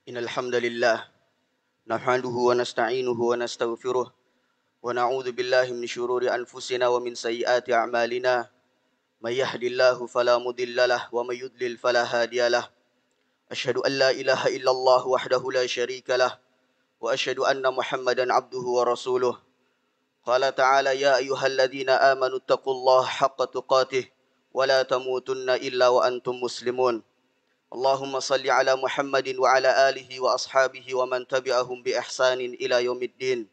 إن الحمد لله نحمده ونستعينه ونستغفره ونعوذ بالله من شرور أنفسنا ومن سيئات أعمالنا من يهد الله فلا مضل له ومن يضلل فلا هادي له أشهد أن لا إله إلا الله وحده لا شريك له وأشهد أن محمدا عبده ورسوله قال تعالى يا أيها الذين آمنوا اتقوا الله حق تقاته ولا تموتن إلا وأنتم مسلمون اللهم صل على محمد وعلى آله وأصحابه ومن تبعهم بإحسان إلى يوم الدين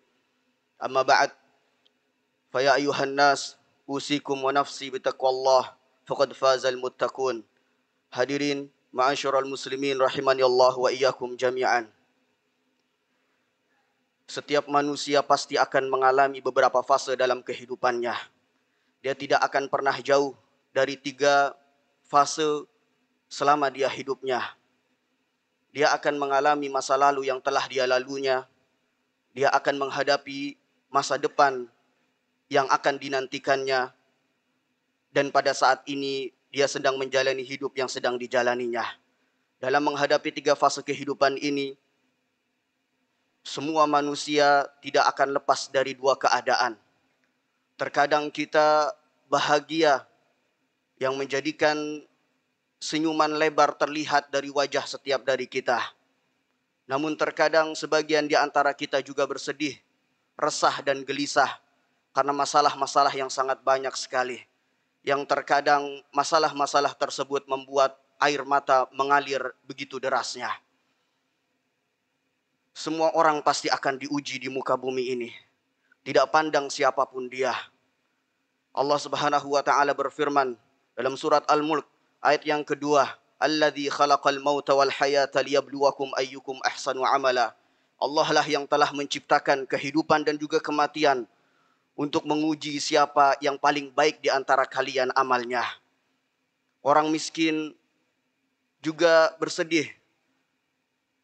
أما بعد فيا أيها الناس أوصيكم ونفسي بتقوى الله فقد فاز المتقون. Hadirin ma'asyiral muslimin rahimani Allah wa iyyakum jami'an. Setiap manusia pasti akan mengalami beberapa fase dalam kehidupannya. Dia tidak akan pernah jauh dari 3 fase selama dia hidupnya. Dia akan mengalami masa lalu yang telah dia lalunya. Dia akan menghadapi masa depan yang akan dinantikannya. Dan pada saat ini dia sedang menjalani hidup yang sedang dijalaninya. Dalam menghadapi 3 fase kehidupan ini, semua manusia tidak akan lepas dari 2 keadaan. Terkadang kita bahagia yang menjadikan senyuman lebar terlihat dari wajah setiap dari kita. Namun terkadang sebagian di antara kita juga bersedih, resah dan gelisah karena masalah-masalah yang sangat banyak sekali. Yang terkadang masalah-masalah tersebut membuat air mata mengalir begitu derasnya. Semua orang pasti akan diuji di muka bumi ini. Tidak pandang siapapun dia. Allah Subhanahu wa taala berfirman dalam surat Al-Mulk ayat yang kedua, Alladzi khalaqal mauta wal hayata liyabluwakum ayyukum ahsanu amala. Allah lah yang telah menciptakan kehidupan dan juga kematian untuk menguji siapa yang paling baik di antara kalian amalnya. Orang miskin juga bersedih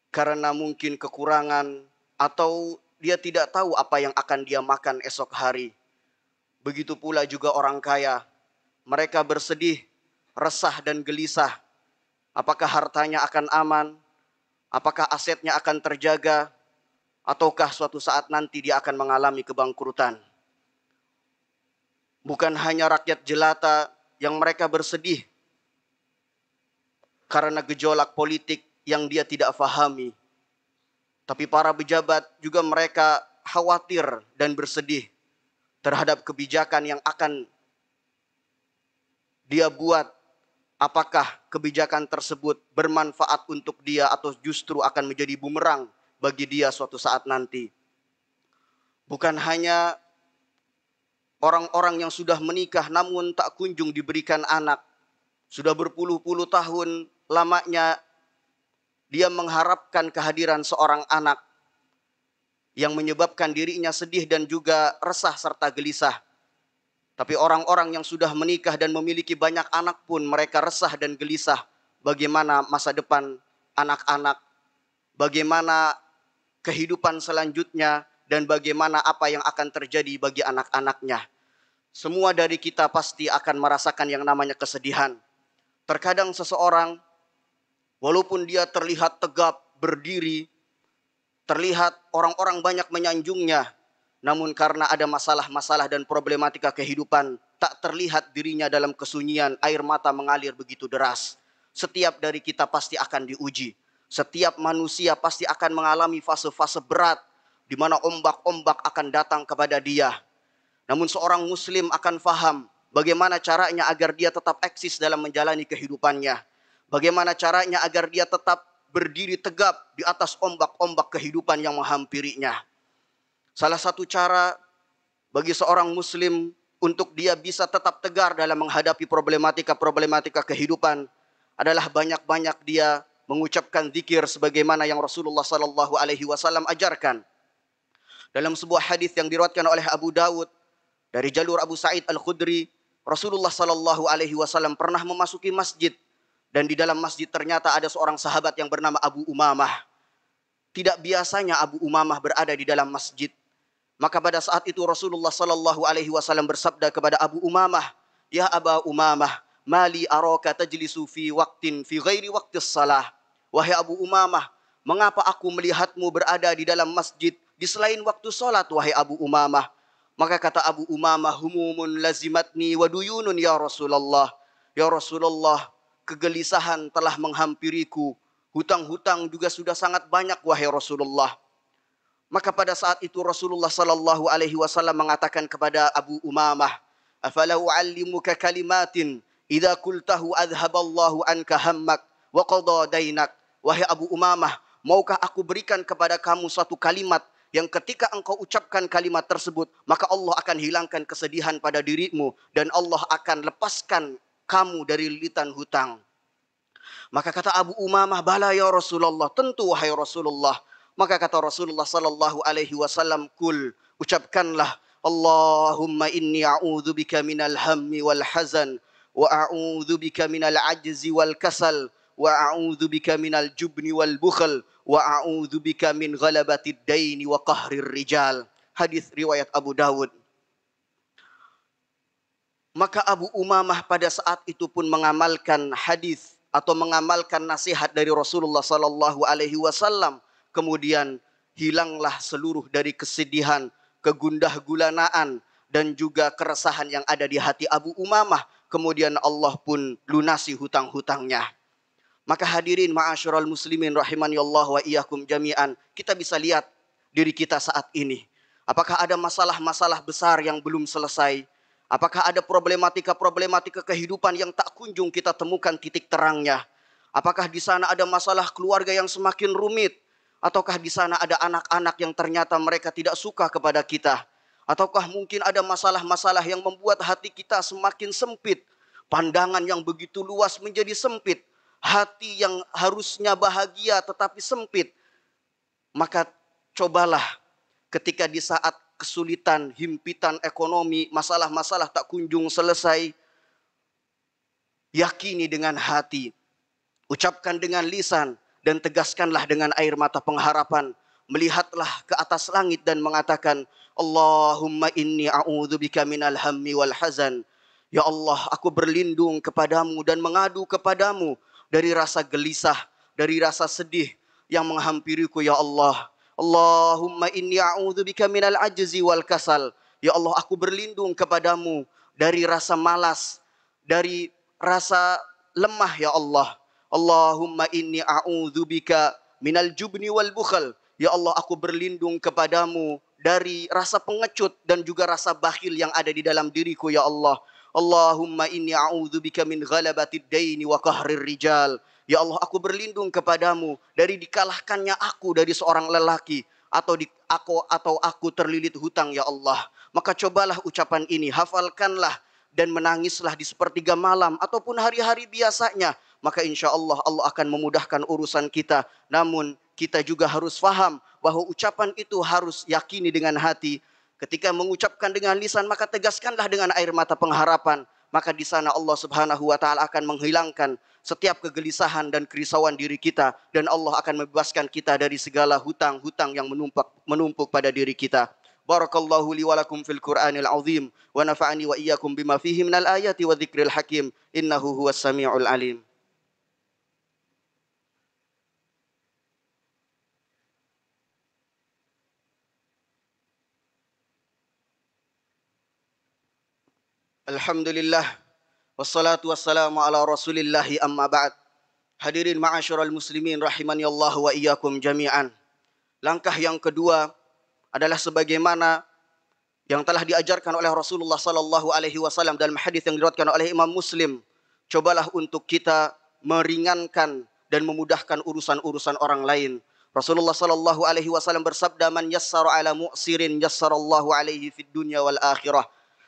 karena mungkin kekurangan atau dia tidak tahu apa yang akan dia makan esok hari. Begitu pula juga orang kaya. Mereka bersedih, resah dan gelisah. Apakah hartanya akan aman? Apakah asetnya akan terjaga? Ataukah suatu saat nanti dia akan mengalami kebangkrutan? Bukan hanya rakyat jelata yang mereka bersedih karena gejolak politik yang dia tidak fahami. Tapi para pejabat juga mereka khawatir dan bersedih terhadap kebijakan yang akan dia buat. Apakah kebijakan tersebut bermanfaat untuk dia atau justru akan menjadi bumerang bagi dia suatu saat nanti. Bukan hanya orang-orang yang sudah menikah namun tak kunjung diberikan anak. Sudah berpuluh-puluh tahun lamanya dia mengharapkan kehadiran seorang anak yang menyebabkan dirinya sedih dan juga resah serta gelisah. Tapi orang-orang yang sudah menikah dan memiliki banyak anak pun mereka resah dan gelisah. Bagaimana masa depan anak-anak, bagaimana kehidupan selanjutnya, dan bagaimana apa yang akan terjadi bagi anak-anaknya. Semua dari kita pasti akan merasakan yang namanya kesedihan. Terkadang seseorang, walaupun dia terlihat tegap, berdiri, terlihat orang-orang banyak menyanjungnya, namun karena ada masalah-masalah dan problematika kehidupan, tak terlihat dirinya dalam kesunyian, air mata mengalir begitu deras. Setiap dari kita pasti akan diuji. Setiap manusia pasti akan mengalami fase-fase berat, di mana ombak-ombak akan datang kepada dia. Namun seorang muslim akan faham bagaimana caranya agar dia tetap eksis dalam menjalani kehidupannya. Bagaimana caranya agar dia tetap berdiri tegap di atas ombak-ombak kehidupan yang menghampirinya. Salah satu cara bagi seorang muslim untuk dia bisa tetap tegar dalam menghadapi problematika-problematika kehidupan adalah banyak-banyak dia mengucapkan zikir sebagaimana yang Rasulullah sallallahu alaihi wasallam ajarkan. Dalam sebuah hadis yang diriwayatkan oleh Abu Dawud dari jalur Abu Sa'id Al-Khudri, Rasulullah sallallahu alaihi wasallam pernah memasuki masjid dan di dalam masjid ternyata ada seorang sahabat yang bernama Abu Umamah. Tidak biasanya Abu Umamah berada di dalam masjid. Maka pada saat itu Rasulullah sallallahu alaihi wasallam bersabda kepada Abu Umamah, "Ya Aba Umamah, mali araka tajlisu fi waqtin fi ghairi waqtis salah." Wahai Abu Umamah, Mengapa aku melihatmu berada di dalam masjid di selain waktu sholat, wahai Abu Umamah? Maka kata Abu Umamah, humumun lazimatni wa duyunun ya Rasulullah. Ya Rasulullah, kegelisahan telah menghampiriku. Hutang-hutang juga sudah sangat banyak, wahai Rasulullah. Maka pada saat itu Rasulullah sallallahu alaihi wasallam mengatakan kepada Abu Umamah, "Afala u'allimuka kalimatin idza qultahu adhaballahu anka hammak wa qada dainak." Wahai Abu Umamah, maukah aku berikan kepada kamu suatu kalimat yang ketika engkau ucapkan kalimat tersebut, maka Allah akan hilangkan kesedihan pada dirimu dan Allah akan lepaskan kamu dari lilitan hutang. Maka kata Abu Umamah, "Bala ya Rasulullah, tentu wahai Rasulullah." Maka kata Rasulullah sallallahu alaihi wasallam, "Kul, ucapkanlah, Allahumma inni a'udzubika minal hammi wal hazan wa a'udzubika minal ajzi wal kasal wa a'udzubika minal jubni wal bukhl wa a'udzubika min ghalabatid daini wa qahrir rijal." Hadis riwayat Abu Dawud. Maka Abu Umamah pada saat itu pun mengamalkan hadis atau mengamalkan nasihat dari Rasulullah sallallahu alaihi wasallam. Kemudian hilanglah seluruh dari kesedihan, kegundah gulanaan dan juga keresahan yang ada di hati Abu Umamah. Kemudian Allah pun lunasi hutang-hutangnya. Maka hadirin ma'asyiral muslimin rahimani Allah wa iyyakum jami'an, kita bisa lihat diri kita saat ini. Apakah ada masalah-masalah besar yang belum selesai? Apakah ada problematika-problematika kehidupan yang tak kunjung kita temukan titik terangnya? Apakah di sana ada masalah keluarga yang semakin rumit? Ataukah di sana ada anak-anak yang ternyata mereka tidak suka kepada kita? Ataukah mungkin ada masalah-masalah yang membuat hati kita semakin sempit? Pandangan yang begitu luas menjadi sempit. Hati yang harusnya bahagia tetapi sempit. Maka cobalah ketika di saat kesulitan, himpitan ekonomi, masalah-masalah tak kunjung selesai, yakini dengan hati, ucapkan dengan lisan, dan tegaskanlah dengan air mata pengharapan. Melihatlah ke atas langit dan mengatakan, Allahumma inni a'udzubika minal hammi wal hazan. Ya Allah, aku berlindung kepadamu dan mengadu kepadamu dari rasa gelisah, dari rasa sedih yang menghampiriku ya Allah. Allahumma inni a'udzubika minal ajzi wal kasal. Ya Allah, aku berlindung kepadamu dari rasa malas, dari rasa lemah ya Allah. Allahumma inni a'udzubika minal jubni wal bukhl. Ya Allah, aku berlindung kepadamu dari rasa pengecut dan juga rasa bakhil yang ada di dalam diriku ya Allah. Allahumma inni a'udzubika min ghalabatid daini wa qahrir rijal. Ya Allah, aku berlindung kepadamu dari dikalahkannya aku dari seorang lelaki atau aku terlilit hutang ya Allah. Maka cobalah ucapan ini, hafalkanlah dan menangislah di sepertiga malam ataupun hari-hari biasanya. Maka insya Allah Allah akan memudahkan urusan kita. Namun kita juga harus faham bahwa ucapan itu harus yakini dengan hati. Ketika mengucapkan dengan lisan maka tegaskanlah dengan air mata pengharapan. Maka di sana Allah Subhanahu wa taala akan menghilangkan setiap kegelisahan dan kerisauan diri kita dan Allah akan membebaskan kita dari segala hutang-hutang yang menumpuk pada diri kita. Barakallahu li wa lakum fil Qur'anil azim wa nafa'ani wa iyyakum bima fihi minal ayati wa dzikril hakim innahu huwas samiul alim. Alhamdulillah wassalatu wassalamu ala rasulillahi amma ba'd. Hadirin ma'asyiral muslimin rahimani Allah wa iyyakum jami'an. Langkah yang kedua adalah sebagaimana yang telah diajarkan oleh Rasulullah sallallahu alaihi wasallam dalam hadis yang diriwayatkan oleh Imam Muslim. Cobalah untuk kita meringankan dan memudahkan urusan-urusan orang lain. Rasulullah sallallahu alaihi wasallam bersabda, "Man yassara ala mu'sirin yassarallahu alaihi fid dunya wal akhirah."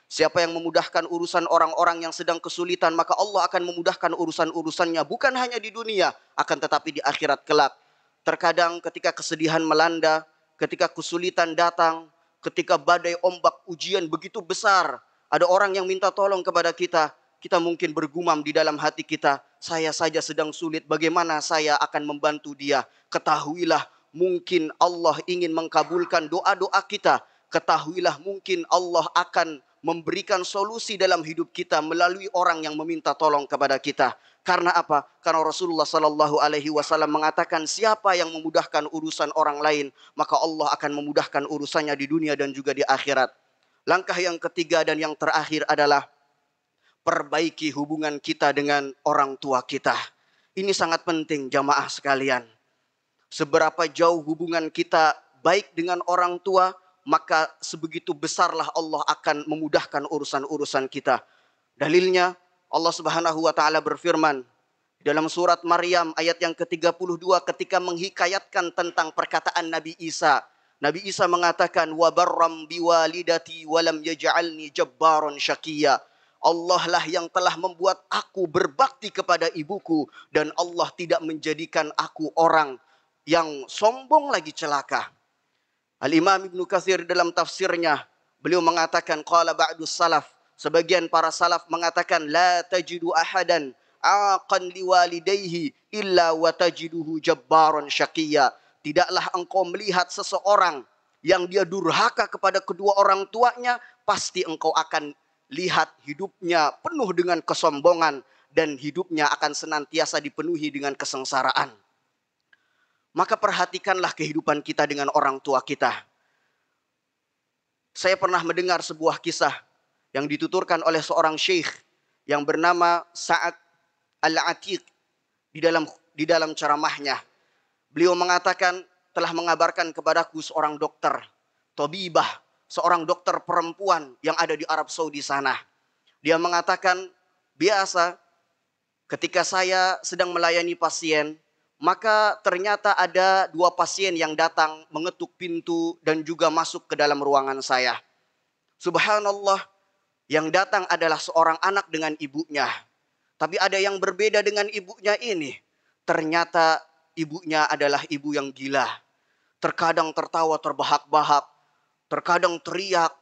Siapa yang memudahkan urusan orang-orang yang sedang kesulitan, maka Allah akan memudahkan urusan-urusannya bukan hanya di dunia, akan tetapi di akhirat kelak. Terkadang ketika kesedihan melanda, ketika kesulitan datang, ketika badai ombak ujian begitu besar, ada orang yang minta tolong kepada kita, kita mungkin bergumam di dalam hati kita, saya saja sedang sulit, bagaimana saya akan membantu dia? Ketahuilah, mungkin Allah ingin mengkabulkan doa-doa kita. Ketahuilah, mungkin Allah akan memberikan solusi dalam hidup kita melalui orang yang meminta tolong kepada kita. Karena apa? Karena Rasulullah Sallallahu Alaihi Wasallam mengatakan siapa yang memudahkan urusan orang lain, maka Allah akan memudahkan urusannya di dunia dan juga di akhirat. Langkah yang ketiga dan yang terakhir adalah perbaiki hubungan kita dengan orang tua kita. Ini sangat penting jamaah sekalian. Seberapa jauh hubungan kita baik dengan orang tua, maka sebegitu besarlah Allah akan memudahkan urusan-urusan kita. Dalilnya Allah Subhanahu wa taala berfirman dalam surat Maryam ayat yang ke-32 ketika menghikayatkan tentang perkataan Nabi Isa. Nabi Isa mengatakan wa barram biwalidati wa lam yaj'alni jabbaran syaqiyya. Allah lah yang telah membuat aku berbakti kepada ibuku dan Allah tidak menjadikan aku orang yang sombong lagi celaka. Al-Imam Ibnu Katsir dalam tafsirnya beliau mengatakan qala ba'dus salaf, sebagian para salaf mengatakan la tajidu ahadan aqan liwalidayhi illa wa tajiduhu jabbaran syaqiyya. Tidaklah engkau melihat seseorang yang dia durhaka kepada kedua orang tuanya, pasti engkau akan lihat hidupnya penuh dengan kesombongan dan hidupnya akan senantiasa dipenuhi dengan kesengsaraan. Maka perhatikanlah kehidupan kita dengan orang tua kita. Saya pernah mendengar sebuah kisah yang dituturkan oleh seorang syekh yang bernama Sa'ad Al-Atiq di dalam ceramahnya. Beliau mengatakan telah mengabarkan kepadaku seorang dokter, tabibah, seorang dokter perempuan yang ada di Arab Saudi sana. Dia mengatakan biasa ketika saya sedang melayani pasien, maka ternyata ada 2 pasien yang datang mengetuk pintu dan juga masuk ke dalam ruangan saya. Subhanallah, yang datang adalah seorang anak dengan ibunya. Tapi ada yang berbeda dengan ibunya ini. Ternyata ibunya adalah ibu yang gila. Terkadang tertawa terbahak-bahak, terkadang teriak,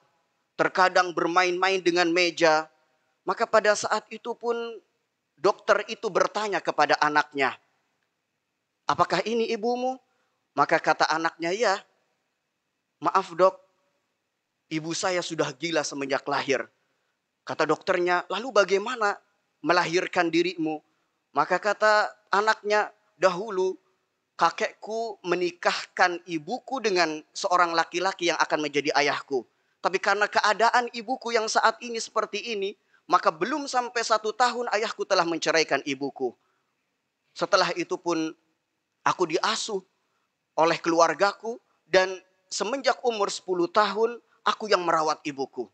terkadang bermain-main dengan meja. Maka pada saat itu pun dokter itu bertanya kepada anaknya, apakah ini ibumu? Maka kata anaknya, ya. Maaf dok, ibu saya sudah gila semenjak lahir. Kata dokternya, lalu bagaimana melahirkan dirimu? Maka kata anaknya, dahulu kakekku menikahkan ibuku dengan seorang laki-laki yang akan menjadi ayahku. Tapi karena keadaan ibuku yang saat ini seperti ini, maka belum sampai 1 tahun ayahku telah menceraikan ibuku. Setelah itu pun aku diasuh oleh keluargaku dan semenjak umur 10 tahun aku yang merawat ibuku.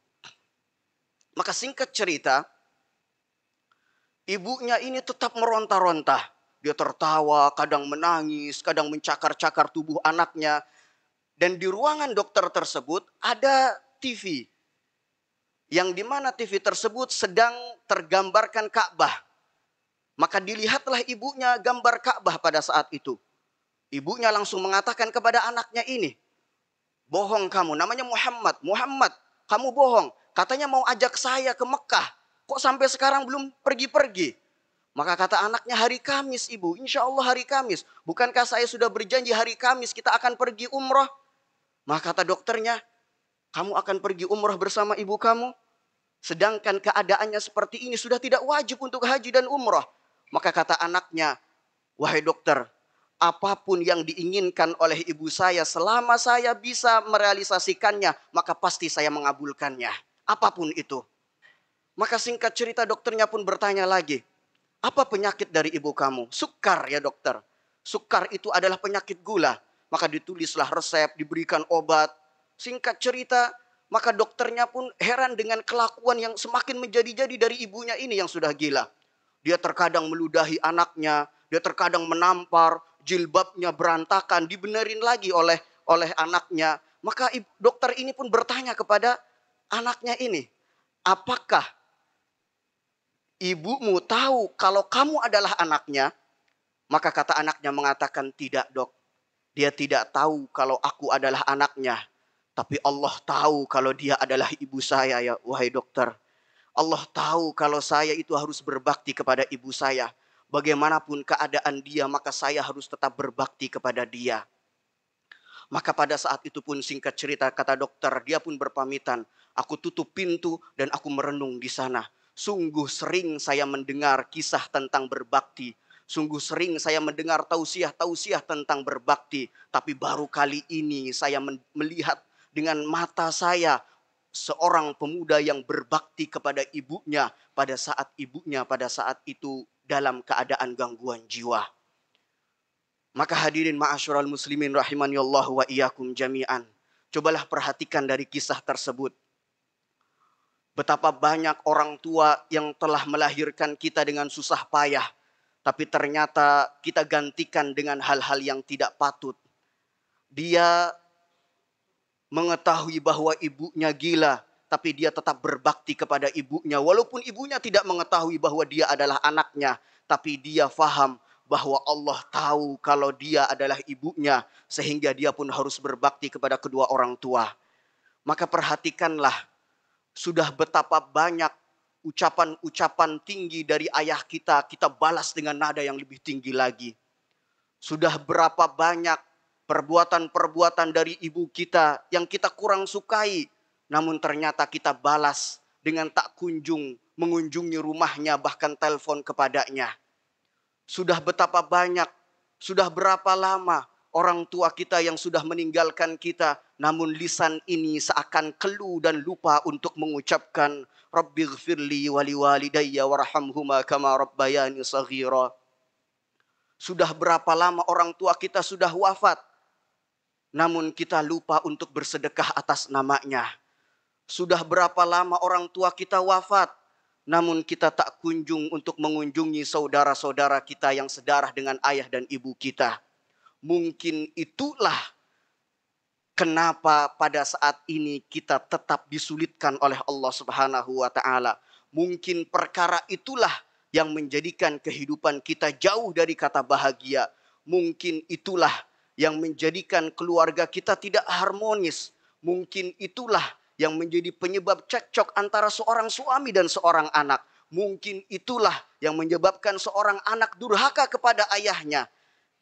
Maka singkat cerita, ibunya ini tetap meronta-ronta. Dia tertawa, kadang menangis, kadang mencakar-cakar tubuh anaknya. Dan di ruangan dokter tersebut ada TV. Yang dimana TV tersebut sedang tergambarkan Ka'bah. Maka dilihatlah ibunya gambar Ka'bah pada saat itu. Ibunya langsung mengatakan kepada anaknya ini, bohong kamu, namanya Muhammad. Muhammad, kamu bohong. Katanya mau ajak saya ke Mekah. Kok sampai sekarang belum pergi-pergi? Maka kata anaknya, hari Kamis ibu, insya Allah hari Kamis. Bukankah saya sudah berjanji hari Kamis kita akan pergi umroh? Maka kata dokternya, kamu akan pergi umroh bersama ibu kamu? Sedangkan keadaannya seperti ini sudah tidak wajib untuk haji dan umroh. Maka kata anaknya, wahai dokter, apapun yang diinginkan oleh ibu saya, selama saya bisa merealisasikannya, maka pasti saya mengabulkannya. Apapun itu. Maka singkat cerita dokternya pun bertanya lagi, apa penyakit dari ibu kamu? Sukar ya dokter. Sukar itu adalah penyakit gula. Maka ditulislah resep, diberikan obat. Singkat cerita, maka dokternya pun heran dengan kelakuan yang semakin menjadi-jadi dari ibunya ini yang sudah gila. Dia terkadang meludahi anaknya, dia terkadang menampar, jilbabnya berantakan, dibenerin lagi oleh anaknya. Maka dokter ini pun bertanya kepada anaknya ini, apakah ibumu tahu kalau kamu adalah anaknya? Maka kata anaknya mengatakan, tidak dok. Dia tidak tahu kalau aku adalah anaknya. Tapi Allah tahu kalau dia adalah ibu saya ya wahai dokter. Allah tahu kalau saya itu harus berbakti kepada ibu saya. Bagaimanapun keadaan dia, maka saya harus tetap berbakti kepada dia. Maka pada saat itu pun singkat cerita kata dokter, dia pun berpamitan. Aku tutup pintu dan aku merenung di sana. Sungguh sering saya mendengar kisah tentang berbakti. Sungguh sering saya mendengar tausiah-tausiah tentang berbakti. Tapi baru kali ini saya melihat dengan mata saya seorang pemuda yang berbakti kepada ibunya pada saat itu dalam keadaan gangguan jiwa. Maka hadirin ma'asyiral muslimin rahimani Allah wa iyyakum jami'an. Cobalah perhatikan dari kisah tersebut. Betapa banyak orang tua yang telah melahirkan kita dengan susah payah. Tapi ternyata kita gantikan dengan hal-hal yang tidak patut. Dia mengetahui bahwa ibunya gila, tapi dia tetap berbakti kepada ibunya. Walaupun ibunya tidak mengetahui bahwa dia adalah anaknya, tapi dia faham bahwa Allah tahu kalau dia adalah ibunya, sehingga dia pun harus berbakti kepada kedua orang tua. Maka perhatikanlah, sudah betapa banyak ucapan-ucapan tinggi dari ayah kita balas dengan nada yang lebih tinggi lagi. Sudah berapa banyak perbuatan-perbuatan dari ibu kita yang kita kurang sukai, namun ternyata kita balas dengan tak kunjung mengunjungi rumahnya, bahkan telepon kepadanya. Sudah betapa banyak, sudah berapa lama orang tua kita yang sudah meninggalkan kita, namun lisan ini seakan keluh dan lupa untuk mengucapkan Rabbighfirli wali walidayya warhamhuma kama rabbayani shaghira. Sudah berapa lama orang tua kita sudah wafat, namun kita lupa untuk bersedekah atas namanya. Sudah berapa lama orang tua kita wafat, namun kita tak kunjung untuk mengunjungi saudara-saudara kita yang sedarah dengan ayah dan ibu kita. Mungkin itulah kenapa pada saat ini kita tetap disulitkan oleh Allah Subhanahu wa taala. Mungkin perkara itulah yang menjadikan kehidupan kita jauh dari kata bahagia. Mungkin itulah yang menjadikan keluarga kita tidak harmonis. Mungkin itulah yang menjadi penyebab cekcok antara seorang suami dan seorang anak. Mungkin itulah yang menyebabkan seorang anak durhaka kepada ayahnya.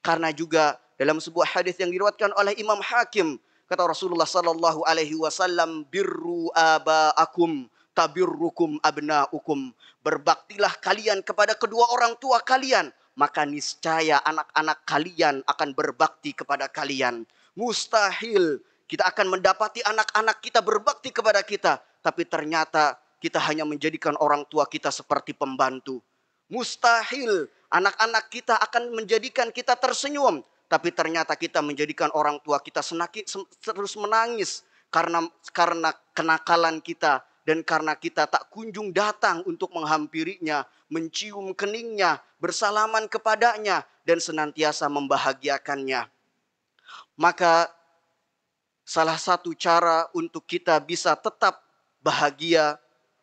Karena juga dalam sebuah hadis yang diriwayatkan oleh Imam Hakim, kata Rasulullah sallallahu alaihi wasallam, birru abaakum tabirrukum abnaukum. Berbaktilah kalian kepada kedua orang tua kalian, maka niscaya anak-anak kalian akan berbakti kepada kalian. Mustahil kita akan mendapati anak-anak kita berbakti kepada kita, tapi ternyata kita hanya menjadikan orang tua kita seperti pembantu. Mustahil anak-anak kita akan menjadikan kita tersenyum, tapi ternyata kita menjadikan orang tua kita terus menangis karena kenakalan kita, dan karena kita tak kunjung datang untuk menghampirinya, mencium keningnya, bersalaman kepadanya, dan senantiasa membahagiakannya. Maka salah satu cara untuk kita bisa tetap bahagia,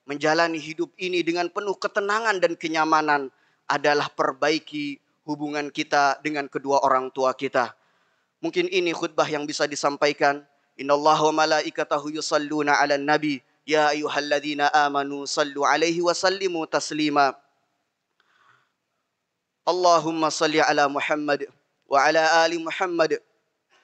menjalani hidup ini dengan penuh ketenangan dan kenyamanan adalah perbaiki hubungan kita dengan kedua orang tua kita. Mungkin ini khutbah yang bisa disampaikan. Innallaha wa malaikatahu yusalluna 'alan nabi ya ayyuhalladzina amanu sallu 'alaihi wa sallimu taslima. Allahumma salli 'ala Muhammad wa 'ala ali Muhammad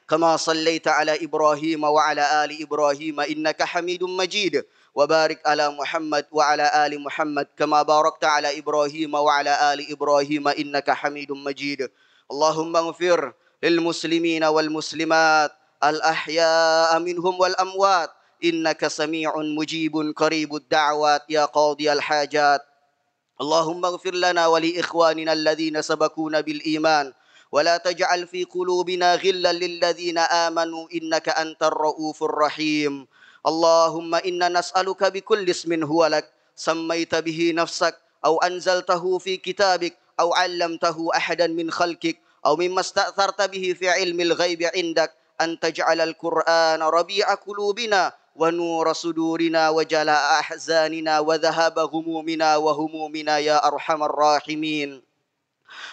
kama sallaita 'ala Ibrahim wa 'ala ali Ibrahim innaka Hamidum Majid. وبارك على محمد وعلى آل محمد كما باركت على إبراهيم وعلى آل إبراهيم إنك حميد مجيد. اللهم اغفر للمسلمين والمسلمات الأحياء منهم والأموات إنك سميع مجيب قريب الدعوات يا قاضي الحاجات. اللهم اغفر لنا ولإخواننا الذين سبقونا بالإيمان ولا تجعل في قلوبنا غلا للذين آمنوا إنك أنت الرؤوف الرحيم. اللهم إنا نسألك بكل اسم هو لك سميت به نفسك أو أنزلته في كتابك أو علمته أحدا من خلقك أو مما استأثرت به في علم الغيب عندك أن تجعل القرآن ربيع قلوبنا ونور صدورنا وجلاء أحزاننا وذهاب غمومنا وهمومنا يا أرحم الراحمين.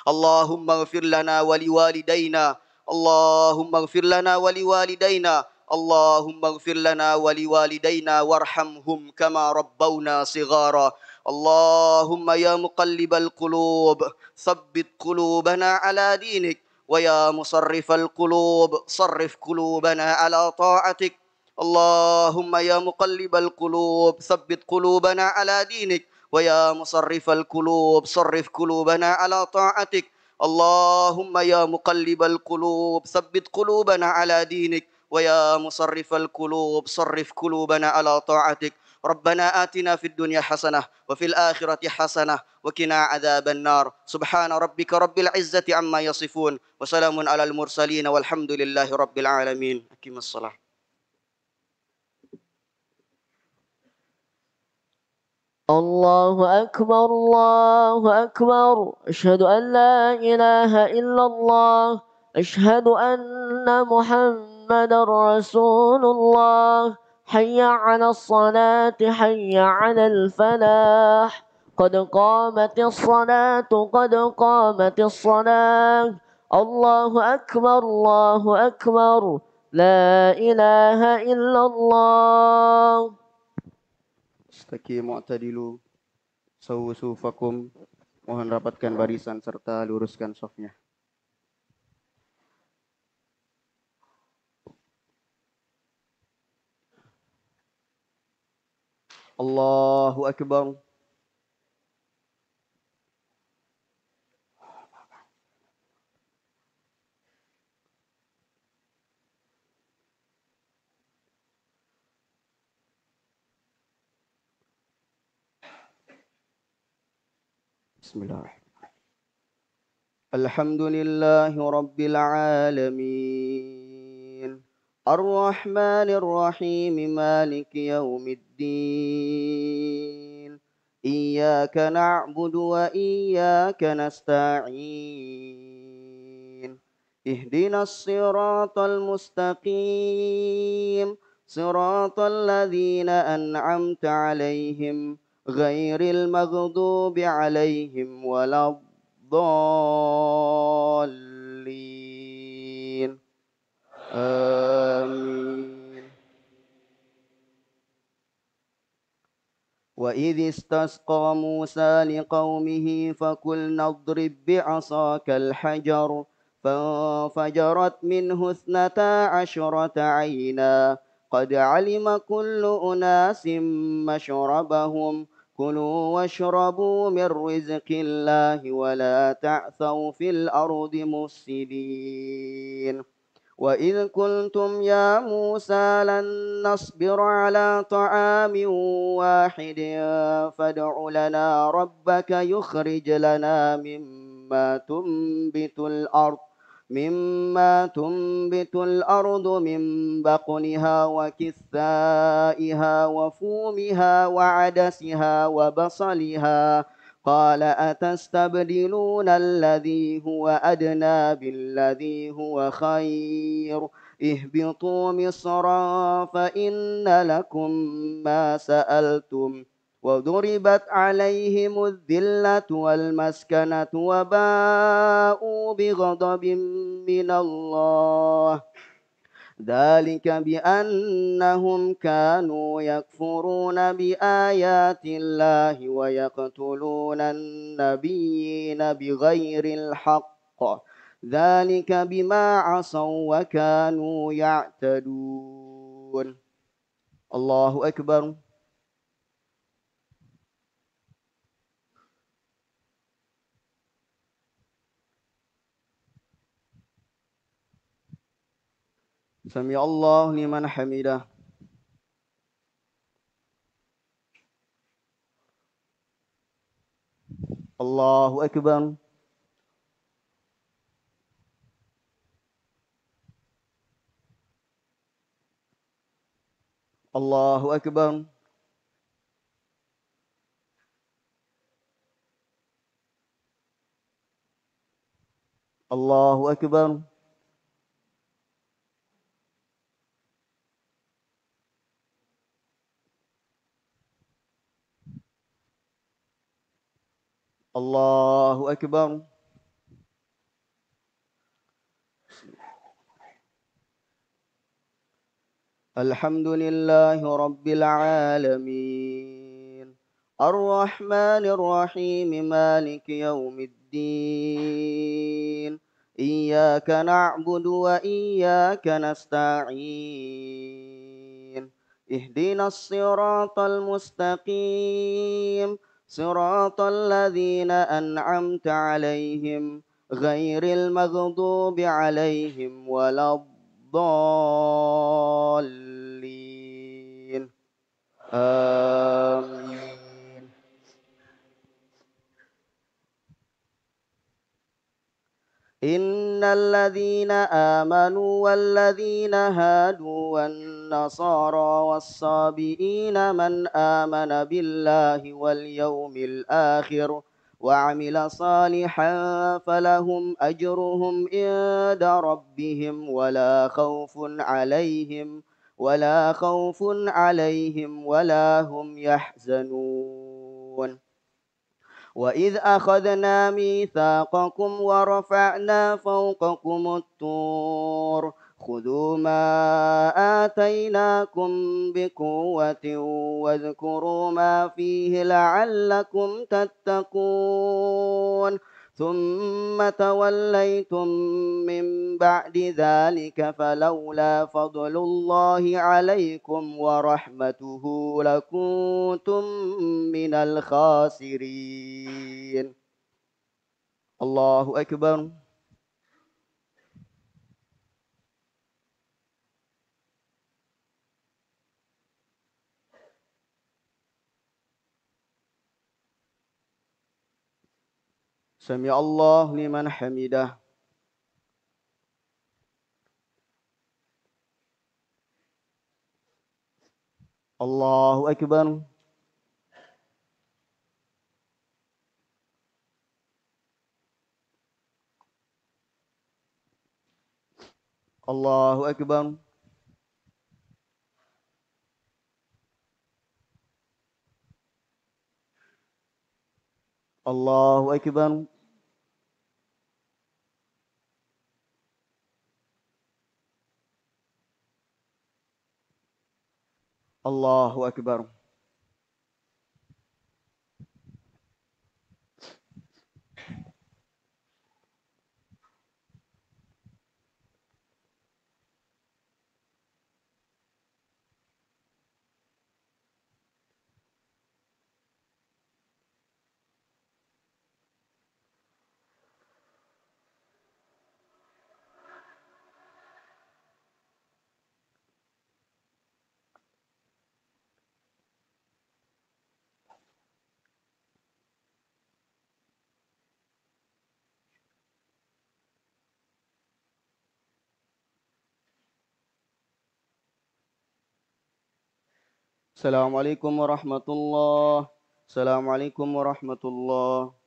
اللهم اغفر لنا ولوالدينا اللهم اغفر لنا ولوالدينا اللهم اغفر لنا ولوالدينا وارحمهم كما ربونا صغارا. اللهم يا مقلب القلوب ثبت قلوبنا على دينك ويا مصرف القلوب صرف قلوبنا على طاعتك. اللهم يا مقلب القلوب ثبت قلوبنا على دينك ويا مصرف القلوب صرف قلوبنا على طاعتك. اللهم يا مقلب القلوب ثبت قلوبنا على دينك، ويا مصرف القلوب صرف قلوبنا على طاعتك. ربنا آتنا في الدنيا حسنة وفي الآخرة حسنة وقنا عذاب النار. سبحان ربك رب العزة عما يصفون وسلام على المرسلين والحمد لله رب العالمين. أقم الصلاة. الله أكبر الله أكبر، أشهد أن لا إله إلا الله، أشهد أن محمد رسول الله. حي على الصلاة حي على الفلاح، قد قامت الصلاة قد قامت الصلاة. الله أكبر الله أكبر، لا إله إلا الله. Istaqimu mu'tadilu sawu sufakum. Mohon rapatkan barisan serta luruskan safnya. Allahu Akbar. Bismillahirrahmanirrahim. Alhamdulillahi Rabbil Alamin. Ar-Rahmanir Rahim. Maliki yaumiddin. Iyyaka na'budu wa iyyaka nasta'in. Ihdinas siratal mustaqim. Siratal ladzina an'amta 'alaihim ghairil maghdubi 'alaihim waladdallin. Amin. وإذ استسقى موسى لقومه فقلنا اضرب بعصاك الحجر فانفجرت منه 12 عينا قد علم كل أناس مشربهم كلوا واشربوا من رزق الله ولا تعثوا في الأرض مفسدين. وإذ قلتم يا موسى لن نصبر على طعام واحد فادع لنا ربك يخرج لنا مما تنبت الأرض من بقلها وكثائها وفومها وعدسها وبصلها. قال أتستبدلون الذي هو أدنى بالذي هو خير اهبطوا مصرا فإن لكم ما سألتم وضربت عليهم الذلة والمسكنة وباءوا بغضب من الله ذلك بأنهم كانوا يكفرون بآيات الله ويقتلون النبيين بغير الحق ذلك بما عصوا وكانوا يعتدون. الله أكبر. سمع الله لمن حمده. الله أكبر. الله أكبر. الله أكبر. الله أكبر. الحمد لله رب العالمين الرحمن الرحيم مالك يوم الدين إياك نعبد وإياك نستعين اهدنا الصراط المستقيم صراط الذين أنعمت عليهم غير المغضوب عليهم ولا الضالين آمين. إن الذين آمنوا والذين هادوا والنصارى والصابئين من آمن بالله واليوم الآخر وعمل صالحا فلهم أجرهم عند ربهم ولا خوف عليهم ولا هم يحزنون. وإذ أخذنا ميثاقكم ورفعنا فوقكم الطور خذوا ما آتيناكم بقوة واذكروا ما فيه لعلكم تتقون ثم توليتم من بعد ذلك فلولا فضل الله عليكم ورحمته لكنتم من الخاسرين. الله أكبر. سمع الله لمن حمده. الله أكبر. الله أكبر. الله أكبر. الله أكبر. السلام عليكم ورحمة الله. السلام عليكم ورحمة الله.